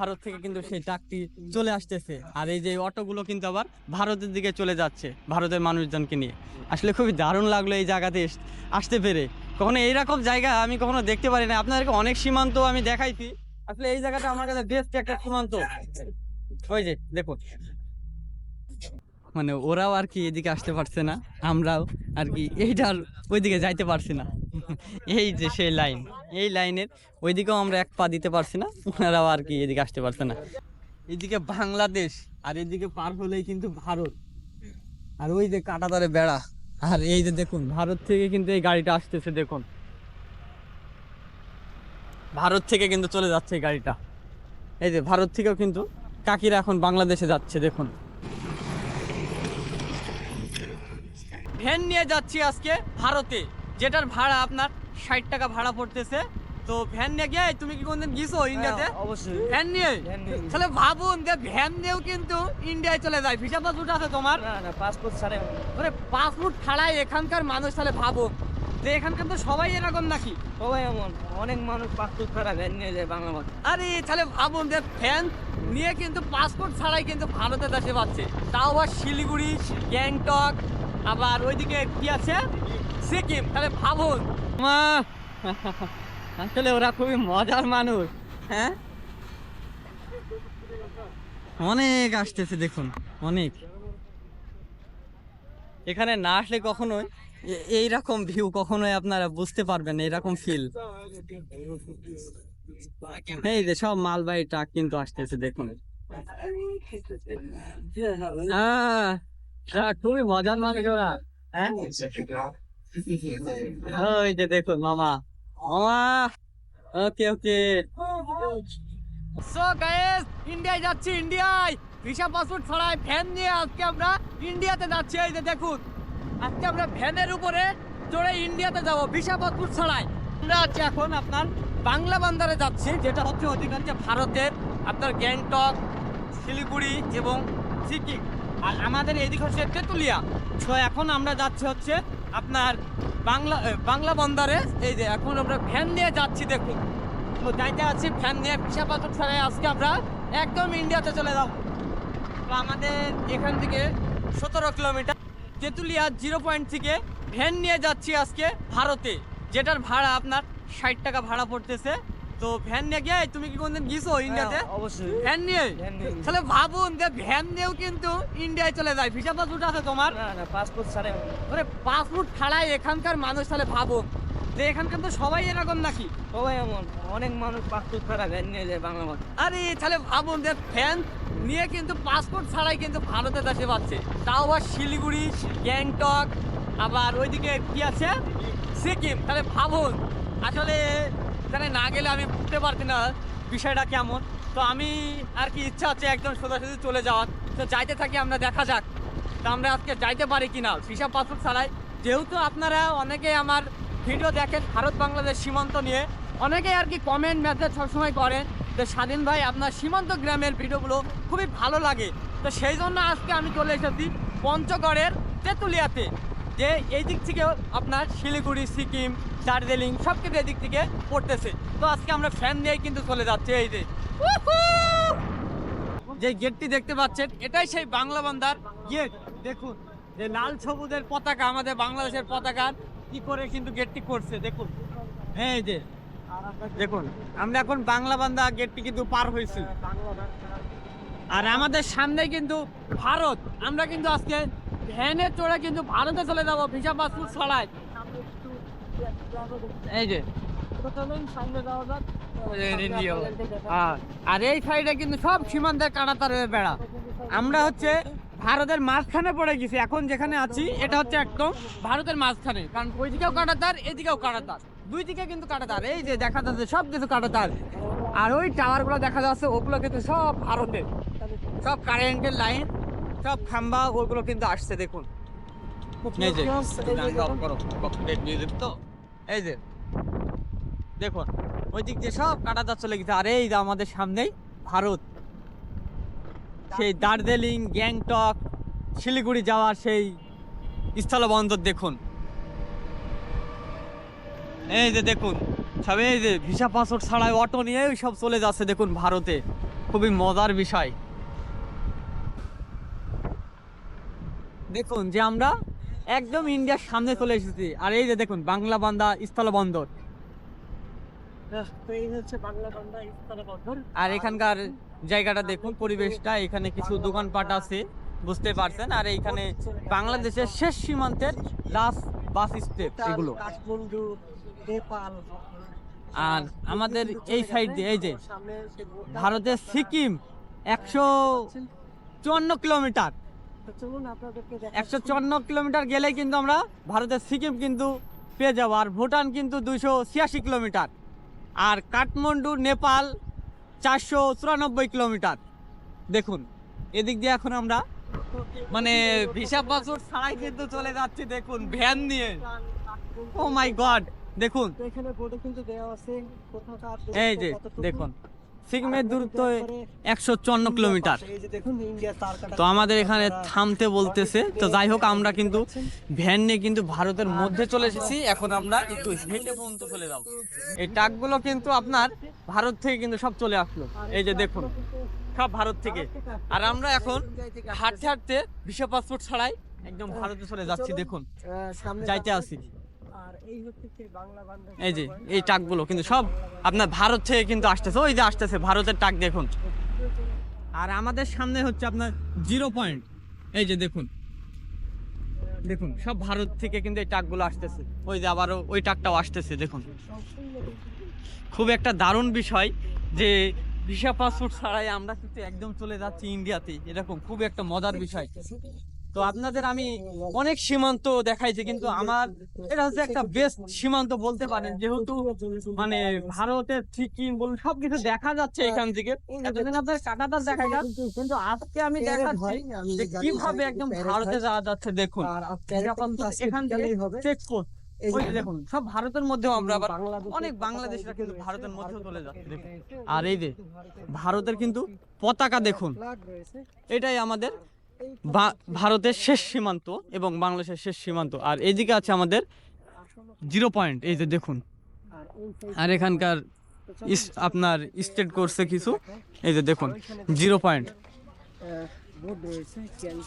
ভারত থেকে কিন্তু সেই ট্রাকটি চলে আসতেছে, আর এই যে অটোগুলো কিন্তু আবার ভারতের দিকে চলে যাচ্ছে ভারতের মানুষজনকে নিয়ে। আসলে খুবই দারুণ লাগলো এই জায়গাতে আসতে পেরে। কখনো এইরকম জায়গা আমি কখনো দেখতে পারি না। আপনাদেরকে অনেক সীমান্ত আমি দেখাইছি, আসলে এই জায়গাটা আমার কাছে বেস্ট একটা সীমান্ত। ওই যে দেখুন, মানে ওরাও আর কি এদিকে আসতে পারছে না, আমরাও আর কি এইটার ওইদিকে যাইতে পারছি না। এই যে সেই লাইন, এই লাইনের ওইদিকেও আমরা এক পা দিতে পারছি না, ওনারাও আর কি এদিকে আসতে পারছে না। এদিকে বাংলাদেশ আর এদিকে পার হলেই কিন্তু ভারত, আর ওই যে কাঁটাতারে বেড়া। আর এই যে দেখুন, ভারত থেকে কিন্তু এই গাড়িটা আসতেছে, দেখুন ভারত থেকে কিন্তু চলে যাচ্ছে এই গাড়িটা। এই যে ভারত থেকেও কিন্তু কাকিরা এখন বাংলাদেশে যাচ্ছে, দেখুন। ভ্যান নিয়ে যাচ্ছি আজকে ভারতে, যেটার ভাড়া আপনার 60 টাকা ভাড়া পড়তেছে। তো ভ্যান নিয়ে গিয়ে, তুমি কি কোনদিন গেছো ইন্ডিয়াতে? অবশ্যই ভ্যান নিয়ে তাহলে ভাবুন যে ভ্যান নিয়েও কিন্তু ইন্ডিয়ায় চলে যায়। ভিসা পাসপোর্ট আছে তোমার? না, পাসপোর্ট ছাড়াই। মানে পাসপোর্ট ছাড়াই এখানকার মানুষ, তাহলে ভাবুন যে এখানকার তো সবাই এরকম নাকি? সবাই এমন, অনেক মানুষ পাসপোর্ট ছাড়া ভ্যান নিয়ে যায় বাংলা ভাষা। আরে তাহলে ভাবুন যে ভ্যান নিয়ে কিন্তু পাসপোর্ট ছাড়াই কিন্তু ভারতের দেশে পাচ্ছে, তাও আবার শিলিগুড়ি, গ্যাংটক, আবার ওইদিকে কি আছে, সিকিম। তাহলে ভাবুন আসলে ওরা খুবই মজার মানুষ। হ্যাঁ, অনেক আসতেছে দেখুন, অনেক। এখানে না আসলে কখনোই এইরকম ভিউ কখনোই আপনারা বুঝতে পারবেন না, এরকম ফিল। এই যে সব মালবাহী ট্রাক কিন্তু আসতেছে, দেখুন। খুবই মজার মানুষ ওরা। হ্যাঁ, ওই যে দেখুন মামা, মামা। ওকে ওকে, সো গাইস, ইন্ডিয়ায় যাচ্ছি, ইন্ডিয়ায় ভিসা পাসপোর্ট ছাড়াই ভ্যান নিয়ে আজকে আমরা ইন্ডিয়াতে যাচ্ছি। এই যে দেখুন, আজকে আমরা ভ্যানের উপরে চড়ে ইন্ডিয়াতে যাব ভিসা পাসপোর্ট ছাড়াই। আমরা আছি এখন আপনার বাংলা বান্দারে যাচ্ছি, যেটা হচ্ছে অধিকাংশ ভারতের আপনার গ্যাংটক, শিলিগুড়ি এবং সিকিম। আর আমাদের এদিক হচ্ছে তেঁতুলিয়া। তো এখন আমরা যাচ্ছি হচ্ছে আপনার বাংলা বন্দরে। এই যে এখন আমরা ভ্যান নিয়ে যাচ্ছি, দেখুন। তো যাইতে আছি ভ্যান নিয়ে ভিসা পাসপোর্ট ছাড়াই। আজকে আমরা একদম ইন্ডিয়াতে চলে যাব। তো আমাদের এখান থেকে 17 কিলোমিটার তেঁতুলিয়া 0 পয়েন্ট থেকে ভ্যান নিয়ে যাচ্ছি আজকে ভারতে, যেটার ভাড়া আপনার 60 টাকা ভাড়া পড়তেছে। তো ভ্যান নিয়ে গিয়ে, তুমি কি কোনদিন গেছো ইন্ডিয়াতে? অবশ্যই ভ্যান নিয়ে তাহলে ভাবুন যে ভ্যান নিয়েও কিন্তু ইন্ডিয়ায় চলে যায়। ভিসা পাসপোর্ট আছে তোমার? না, পাসপোর্ট ছাড়াই। মানে পাসপোর্ট ছাড়াই এখানকার মানুষ, তাহলে ভাবুন যে এখানকার তো সবাই এরকম নাকি? সবাই এমন, অনেক মানুষ পাসপোর্ট ছাড়া ভ্যান নিয়ে যায় বাংলা ভাষা। আরে তাহলে ভাবুন যে ভ্যান নিয়ে কিন্তু পাসপোর্ট ছাড়াই কিন্তু ভারতের দেশে পাচ্ছে, তাও আবার শিলিগুড়ি, গ্যাংটক, আবার ওইদিকে কি আছে, সিকিম। তাহলে ভাবুন, আসলে এখানে না গেলে আমি বুঝতে পারছি না বিষয়টা কেমন। তো আমি আর কি ইচ্ছা আছে একদম সোজাসুজি চলে যাওয়ার। তো যাইতে থাকি, আমরা দেখা যাক তো আমরা আজকে যাইতে পারি কিনা ভিসা পাসপোর্ট ছাড়াই। যেহেতু আপনারা অনেকেই আমার ভিডিও দেখেন ভারত বাংলাদেশ সীমান্ত নিয়ে, অনেকেই আর কি কমেন্ট মেসেজ সবসময় করেন যে স্বাধীন ভাই আপনার সীমান্ত গ্রামের ভিডিওগুলো খুবই ভালো লাগে। তো সেই জন্য আজকে আমি চলে এসেছি পঞ্চগড়ের তেঁতুলিয়াতে, যে এই দিক থেকেও আপনার শিলিগুড়ি, সিকিম, দার্জিলিং সব কিছু এদিক থেকে পড়তেছে। তো আজকে আমরা ফ্যান নিয়েই কিন্তু চলে যাচ্ছি। এই যে গেটটি দেখতে পাচ্ছেন, এটাই সেই বাংলা বান্দার গেট। দেখুন যে লাল সবুজের পতাকা, আমাদের বাংলাদেশের পতাকা কি করে কিন্তু গেটটি করছে, দেখুন। এই যে দেখুন, আমরা এখন বাংলা বান্দা গেটটি কিন্তু পার হয়েছি, আর আমাদের সামনে কিন্তু ভারত। আমরা কিন্তু আজকে ভ্যানে চড়ে কিন্তু ভারতে চলে যাবো ভিসা পাসপোর্ট ছাড়াই। এই যে আর এই সাইডে কিন্তু সব সীমান্তের কাঁটাতারের বেড়া। আমরা হচ্ছে ভারতের মাঝখানে পড়ে গেছি এখন, যেখানে আছি এটা হচ্ছে একদম ভারতের মাঝখানে, কারণ ওইদিকেও কাঁটাতার, এদিকেও কাঁটাতার, দুই দিকে কিন্তু কাঁটাতার। এই যে দেখা যাচ্ছে সব কিছু কাঁটাতার, আর ওই টাওয়ার গুলো দেখা যাচ্ছে ওগুলো কিন্তু সব ভারতের, সব কারেন্টের লাইন, সব খাম্বা, ওগুলো কিন্তু আসছে, দেখুন। এই যে এই যে দেখুন, ওই দিক দিয়ে সব কাঁটাতার চলে গেছে, আর এই যে আমাদের সামনেই ভারত, সেই দার্জিলিং, গ্যাংটক, শিলিগুড়ি যাওয়ার সেই স্থলবন্দর দেখুন। এই যে দেখুন, সব এই যে ভিসা পাসপোর্ট ছাড়াই অটো নিয়ে সব চলে যাচ্ছে দেখুন ভারতে। খুবই মজার বিষয়। দেখুন যে আমরা একদম ইন্ডিয়ার সামনে চলে এসেছি, আর এই যে দেখুন বাংলাবান্ধা স্থলবন্দর। আর এখানকার জায়গাটা দেখুন, পরিবেশটা, এখানে কিছু দোকানপাট আছে বুঝতে পারছেন। আর এইখানে বাংলাদেশের শেষ সীমান্তের লাস্ট বাস স্টপ এগুলো। কাঠমান্ডু, নেপাল। আর আমাদের এই সাইড দিয়ে এই যে ভারতের সিকিম 154 কিলোমিটার। চলুন আপনাদেরকে 154 কিলোমিটার গেলেই কিন্তু আমরা ভারতের সিকিম কিন্তু পেয়ে যাবো। আর ভুটান কিন্তু 286 কিলোমিটার। আর কাঠমান্ডু নেপাল 494 কিলোমিটার। দেখুন এদিক দিয়ে এখন আমরা মানে ভিসা পাসপোর্ট ছাড়াই কিন্তু চলে যাচ্ছি। দেখুন ভ্যান নিয়ে, ও মাই গড। দেখুন এখানে বোর্ডে কিন্তু দেওয়া আছে কোথাকার এই যে দেখুন সিকিমের দূরত্ব 154 কিলোমিটার। এই যে দেখুন ইন্ডিয়া তার কাটা। তো আমাদের এখানে থামতে বলতেছে। তো যাই হোক, আমরা কিন্তু ভ্যান নিয়ে কিন্তু ভারতের মধ্যে চলে এসেছি। এখন আমরা একটু হেঁটে পর্যন্ত চলে যাবো। এই ট্রাকগুলো কিন্তু আপনার ভারত থেকে কিন্তু সব চলে আসলো। এই যে দেখুন সব ভারত থেকে। আর আমরা এখন হাঁটতে হাঁটতে ভিসা পাসপোর্ট ছাড়াই একদম ভারতে চলে যাচ্ছি। দেখুন সামনে যাইতে আসি। আর এই হচ্ছে সেই বাংলাবান্ধা। এই যে এই ট্রাকগুলো কিন্তু সব আপনার ভারত থেকে কিন্তু আসতেছে। ওই যে আসতেছে ভারতের ট্রাক দেখুন। আর আমাদের সামনে হচ্ছে আপনার 0 পয়েন্ট। এই যে দেখুন দেখুন সব ভারত থেকে কিন্তু এই ট্রাকগুলো আসতেছে। ওই যে আবারও ওই ট্রাকটাও আসতেছে। দেখুন খুব একটা দারুণ বিষয় যে ভিসা পাসপোর্ট ছাড়াই আমরা কিন্তু একদম চলে যাচ্ছি ইন্ডিয়াতে। এরকম খুব একটা মজার বিষয়। তো আপনাদের আমি অনেক সীমান্ত দেখাইছি, কিন্তু আমার এটা হচ্ছে একটা বেস্ট সীমান্ত বলতে পারেন, যেহেতু মানে ভারতের সিকিম বলুন সবকিছু দেখা যাচ্ছে এখান থেকে। এতদিন আপনার কাটাতার দেখা যায়, কিন্তু আজকে আমি দেখাচ্ছি যে কিভাবে একদম ভারতে যাওয়া যাচ্ছে। দেখুন এখান থেকে চেকপোস্ট, ওই যে দেখুন সব ভারতের মধ্যেও আমরা আবার অনেক বাংলাদেশিরা কিন্তু ভারতের মধ্যেও চলে যাচ্ছে। দেখুন আর এই যে ভারতের কিন্তু পতাকা দেখুন, এটাই আমাদের ভারতের শেষ সীমান্ত এবং বাংলাদেশের শেষ সীমান্ত। আর এইদিকে আছে আমাদের 0 পয়েন্ট। এই যে দেখুন, আর এখানকার আপনার স্টেট করছে কিছু। এই যে দেখুন 0 পয়েন্ট।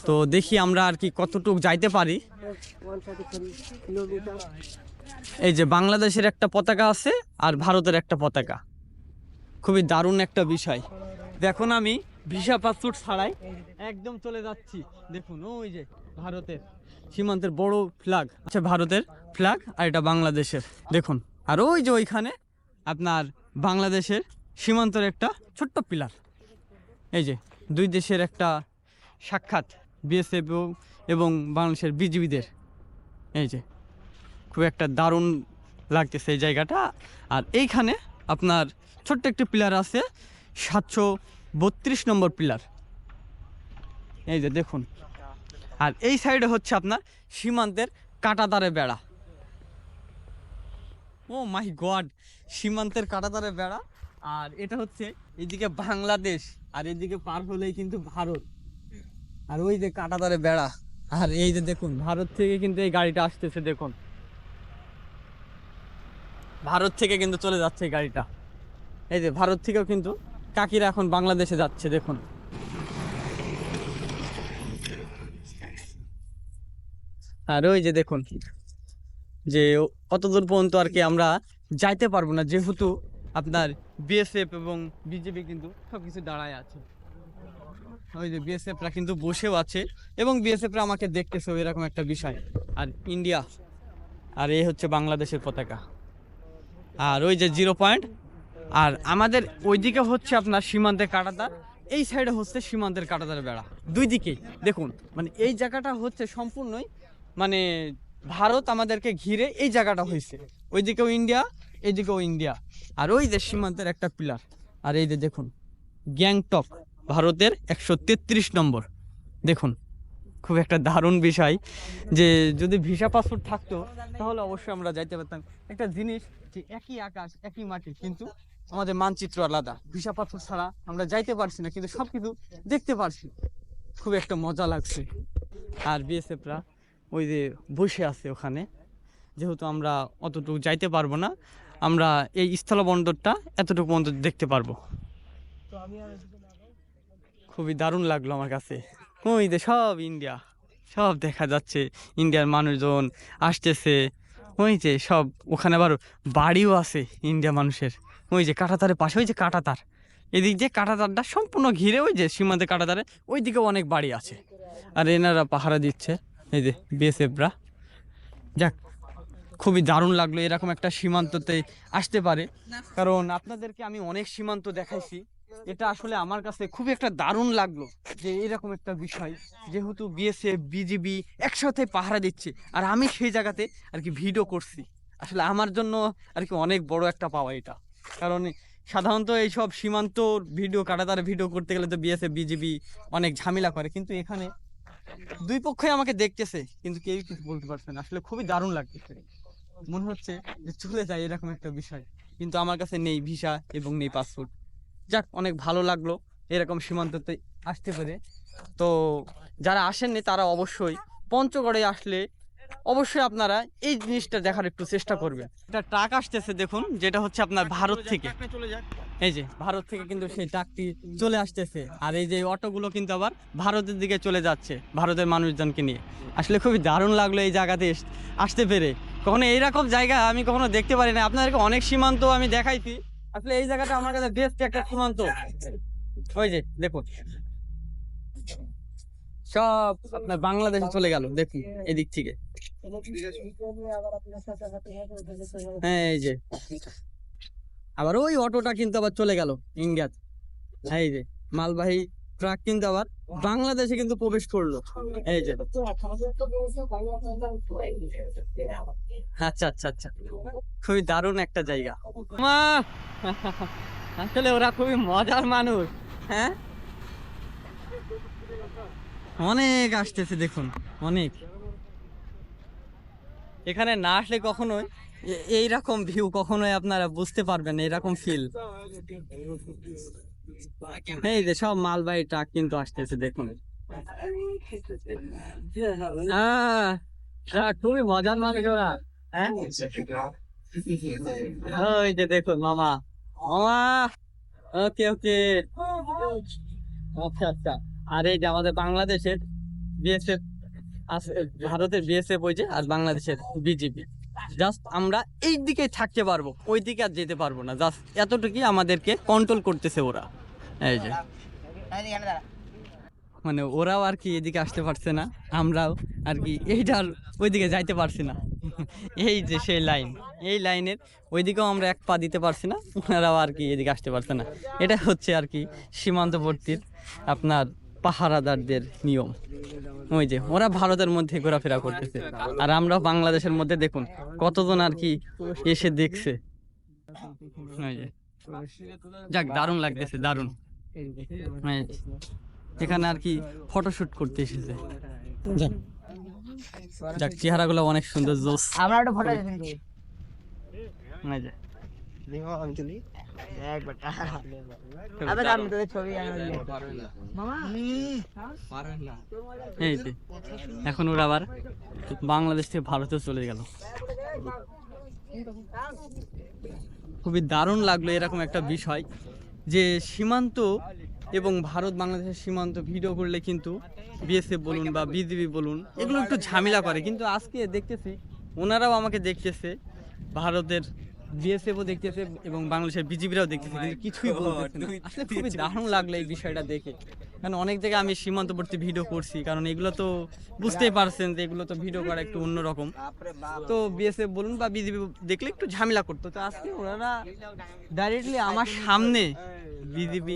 তো দেখি আমরা আর কি কতটুকু যাইতে পারি। এই যে বাংলাদেশের একটা পতাকা আছে আর ভারতের একটা পতাকা, খুবই দারুণ একটা বিষয়। দেখুন আমি ভিসা পাসপোর্ট ছাড়াই একদম চলে যাচ্ছি। দেখুন ওই যে ভারতের সীমান্তের বড় ফ্ল্যাগ আছে, ভারতের ফ্ল্যাগ, আর এটা বাংলাদেশের। দেখুন আর ওই যে ওইখানে আপনার বাংলাদেশের সীমান্তের একটা ছোট্ট পিলার। এই যে দুই দেশের একটা সাক্ষাৎ, বিএসএফ এবং বাংলাদেশের বিজিবিদের। এই যে খুব একটা দারুণ লাগতেছে এই জায়গাটা। আর এইখানে আপনার ছোট্ট একটি পিলার আছে, 732 নম্বর পিলার। এই যে দেখুন, আর এই সাইডে হচ্ছে আপনার সীমান্তের কাঁটাতারে বেড়া। ও মাই গড, সীমান্তের কাঁটাতারে বেড়া। আর এটা হচ্ছে এইদিকে বাংলাদেশ, আর এদিকে পার হলেই কিন্তু ভারত। আর ওই যে কাঁটাতারে বেড়া। আর এই যে দেখুন ভারত থেকে কিন্তু এই গাড়িটা আসতেছে। দেখুন ভারত থেকে কিন্তু চলে যাচ্ছে এই গাড়িটা। এই যে ভারত থেকেও কিন্তু কাকিরা এখন বাংলাদেশে যাচ্ছে। দেখুন আর ওই যে দেখুন যে অত দূর পর্যন্ত আর কি আমরা যাইতে পারবো না, যেহেতু আপনার বিএসএফ এবং বিজেপি কিন্তু সবকিছু দাঁড়ায় আছে। ওই যে বিএসএফরা কিন্তু বসেও আছে এবং বিএসএফরা আমাকে দেখতেছে, এরকম একটা বিষয়। আর ইন্ডিয়া, আর এই হচ্ছে বাংলাদেশের পতাকা। আর ওই যে 0 পয়েন্ট। আর আমাদের ওইদিকে হচ্ছে আপনার সীমান্তের কাঁটাতার, এই সাইডে হচ্ছে সীমান্তের কাঁটাতার বেড়া। দুই দিকেই দেখুন, মানে এই জায়গাটা হচ্ছে সম্পূর্ণই মানে ভারত আমাদেরকে ঘিরে এই জায়গাটা হয়েছে। ওইদিকেও ইন্ডিয়া, এইদিকেও ইন্ডিয়া। আর ওই যে সীমান্তের একটা পিলার। আর এই যে দেখুন গ্যাংটক, ভারতের 133 নম্বর। দেখুন খুব একটা দারুণ বিষয় যে যদি ভিসা পাসপোর্ট থাকতো তাহলে অবশ্যই আমরা যাইতে পারতাম। একটা জিনিস যে একই আকাশ একই মাটি, কিন্তু আমাদের মানচিত্র আলাদা। ভিসা পাসপোর্ট ছাড়া আমরা যাইতে পারছি না, কিন্তু সব কিছু দেখতে পারছি। খুব একটা মজা লাগছে। আর বিএসএফরা ওই যে বসে আছে ওখানে, যেহেতু আমরা অতটুকু যাইতে পারবো না, আমরা এই স্থলবন্দরটা এতটুকু পর্যন্ত দেখতে পারবো। তো আমি আর খুবই দারুণ লাগলো আমার কাছে। ওই যে সব ইন্ডিয়া, সব দেখা যাচ্ছে, ইন্ডিয়ার মানুষজন আসতেছে। ওই যে সব, ওখানে আবার বাড়িও আছে ইন্ডিয়া মানুষের। ওই যে কাঁটাতারের পাশে, ওই যে কাঁটাতার, এদিক দিয়ে কাঁটাতারটা সম্পূর্ণ ঘিরে, ওই যে সীমান্তে কাঁটাতারে ওই দিকেও অনেক বাড়ি আছে। আর এনারা পাহারা দিচ্ছে, এই যে বিএসএফরা। যাক, খুবই দারুণ লাগলো এরকম একটা সীমান্ততে আসতে পারে। কারণ আপনাদেরকে আমি অনেক সীমান্ত দেখাইছি, এটা আসলে আমার কাছে খুবই একটা দারুণ লাগলো যে এরকম একটা বিষয়, যেহেতু বিএসএফ বিজিবি একসাথে পাহারা দিচ্ছে আর আমি সেই জায়গাতে আর কি ভিডিও করছি। আসলে আমার জন্য আর কি অনেক বড় একটা পাওয়া এটা। কারণ সাধারণত এইসব সীমান্ত ভিডিও, কাটাতার ভিডিও করতে গেলে তো বিএসএফ বিজিবি অনেক ঝামেলা করে, কিন্তু এখানে দুই পক্ষই আমাকে দেখতেছে কিন্তু কেউ কিছু বলতে পারছে না। আসলে খুবই দারুণ লাগতেছে, মনে হচ্ছে যে চলে যায় এরকম একটা বিষয়, কিন্তু আমার কাছে নেই ভিসা এবং নেই পাসপোর্ট। যাক, অনেক ভালো লাগলো এরকম সীমান্ততে আসতে পেরে। তো যারা আসেননি তারা অবশ্যই পঞ্চগড়ে আসলে অবশ্যই আপনারা এই জিনিসটা দেখার একটু চেষ্টা করবেন। একটা ট্রাক আসতেছে দেখুন, যেটা হচ্ছে আপনার ভারত থেকে। এই যে ভারত থেকে কিন্তু সেই ট্রাকটি চলে আসতেছে, আর এই যে অটোগুলো কিন্তু আবার ভারতের দিকে চলে যাচ্ছে ভারতের মানুষজনকে নিয়ে। আসলে খুবই দারুণ লাগলো এই জায়গাতে আসতে পেরে। কখনো এইরকম জায়গা আমি কখনো দেখতে পারি না। আপনাদেরকে অনেক সীমান্ত আমি দেখাইছি, আসলে এই জায়গাটা আমার কাছে বেস্ট একটা সীমান্ত। ওই যে দেখুন, সব আপনার বাংলাদেশে চলে গেল দেখুন এদিক থেকে। হ্যাঁ, এই যে আবার ওই অটোটা কিন্তু আবার চলে গেল ইন্ডিয়াতে। এই যে মালবাহী ট্রাক কিন্তু আবার বাংলাদেশে কিন্তু প্রবেশ করলো। এই যে আচ্ছা আচ্ছা আচ্ছা, খুবই দারুণ একটা জায়গা। মা, আসলে ওরা খুবই মজার মানুষ। হ্যাঁ, অনেক আসতেছে দেখুন, অনেক। এখানে না আসলে কখনোই এইরকম ভিউ কখনোই আপনারা বুঝতে পারবেন না, এরকম ফিল। এই যে সব মালবাহী ট্রাক কিন্তু আসতেছে দেখুন। খুবই মজার মানুষ ওরা। হ্যাঁ, ওই যে দেখুন মামা, মামা, ওকে ওকে, আচ্ছা আচ্ছা। আর এই যে আমাদের বাংলাদেশের বিএসএফ আছে, ভারতের বিএসএফ ওই যে, আর বাংলাদেশের বিজিবি। জাস্ট আমরা এই দিকে থাকতে পারবো, ওই দিকে আর যেতে পারবো না। জাস্ট এতটুকুই আমাদেরকে কন্ট্রোল করতেছে ওরা। এই যে মানে ওরাও আর কি এদিকে আসতে পারছে না, আমরাও আর কি এইটার ওইদিকে যাইতে পারছি না। এই যে সেই লাইন, এই লাইনের ওইদিকেও আমরা এক পা দিতে পারছি না, ওনারাও আর কি এদিকে আসতে পারছে না। এটা হচ্ছে আর কি সীমান্তবর্তীর আপনার পাহারাদারদের নিয়ম। ওই যে ওরা ভারতের মধ্যে ঘোরাফেরা করতেছে, আর আমরা বাংলাদেশের মধ্যে দেখুন কতজন আর কি এসে দেখছে। ওই যে যাক, দারুণ লাগতেছে, দারুণ। এখানে আর কি ফটোশুট করতে এসেছে। যাক, চেহারাগুলো অনেক সুন্দর, জোস। আমরা একটা ফটো দিই। এই যে আমি তুলি একবার। আবার আমি তোদের ছবি মামা পারেন না। এই যে এখন ওরা আবার বাংলাদেশ থেকে ভারতে চলে গেল। খুবই দারুণ লাগলো এরকম একটা বিষয়, যে সীমান্ত এবং ভারত বাংলাদেশের সীমান্ত ভিডিও করলে কিন্তু বিএসএফ বলুন বা বিজিবি বলুন, এগুলো একটু ঝামেলা করে। কিন্তু আজকে দেখতেছি ওনারাও আমাকে দেখতেছে, ভারতের বিএসএফও দেখতেছে এবং বাংলাদেশের বিজিবিরাও দেখতেছে, কিন্তু কিছুই বলতেছে না। আসলে খুবই দারুণ লাগলো এই বিষয়টা দেখে। কারণ অনেক জায়গায় আমি সীমান্তবর্তী ভিডিও করছি, কারণ এগুলো তো বুঝতেই পারছেন যে এগুলো তো ভিডিও করা একটু অন্যরকম। তো বিএসএফ বলুন বা বিজিবি দেখলে একটু ঝামেলা করতো। তো আজকে ওনারা ডাইরেক্টলি আমার সামনে, বিজিবি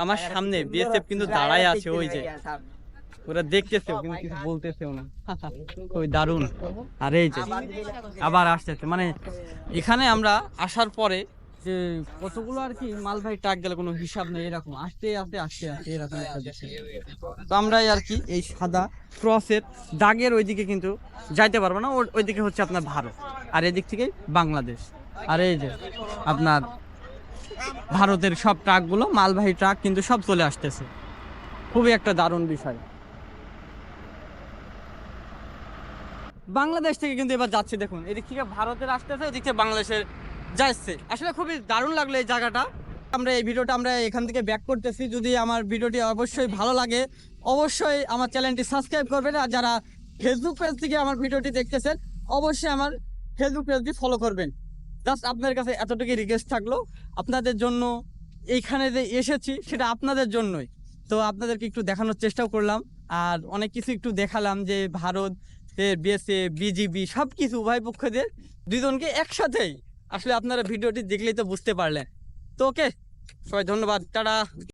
আমার সামনে, বিএসএফ কিন্তু দাঁড়ায় আছে, ওই যে ওরা দেখতেছে কিন্তু কিছু বলতেছেও না। খুবই দারুণ। আর এই যে আবার আসতেছে, মানে এখানে আমরা আসার পরে যে কতগুলো আর কি মালবাহী ট্রাক গেলে কোনো হিসাব নেই, এরকম আসতে আসতে আসতে আসতে এরকম একটা বিষয়। তো আমরাই আর কি এই সাদা ক্রসের দাগের ওইদিকে কিন্তু যাইতে পারবো না, ওইদিকে হচ্ছে আপনার ভারত, আর এদিক থেকে বাংলাদেশ। আর এই যে আপনার ভারতের সব ট্রাকগুলো, মালবাহী ট্রাক কিন্তু সব চলে আসতেছে। খুবই একটা দারুণ বিষয়। বাংলাদেশ থেকে কিন্তু এবার যাচ্ছে দেখুন, এদিক থেকে ভারতের আসতেছে, এদিক থেকে বাংলাদেশের যাচ্ছে। আসলে খুবই দারুণ লাগলো এই জায়গাটা, আমরা এই ভিডিওটা আমরা এখান থেকে ব্যাক করতেছি। যদি আমার ভিডিওটি অবশ্যই ভালো লাগে অবশ্যই আমার চ্যানেলটি সাবস্ক্রাইব করবেন, আর যারা ফেসবুক পেজ থেকে আমার ভিডিওটি দেখতেছেন অবশ্যই আমার ফেসবুক পেজটি ফলো করবেন। জাস্ট আপনাদের কাছে এতটুকুই রিকোয়েস্ট থাকলো, আপনাদের জন্য এইখানে যে এসেছি সেটা আপনাদের জন্যই। তো আপনাদেরকে একটু দেখানোর চেষ্টাও করলাম, আর অনেক কিছু একটু দেখালাম যে ভারত বিএসএফ বিজিবি সব কিছু উভয় পক্ষদের দুজনকে একসাথেই। আসলে আপনারা ভিডিওটি দেখলেই তো বুঝতে পারলেন। তো ওকে, সবাই ধন্যবাদ, টাটা।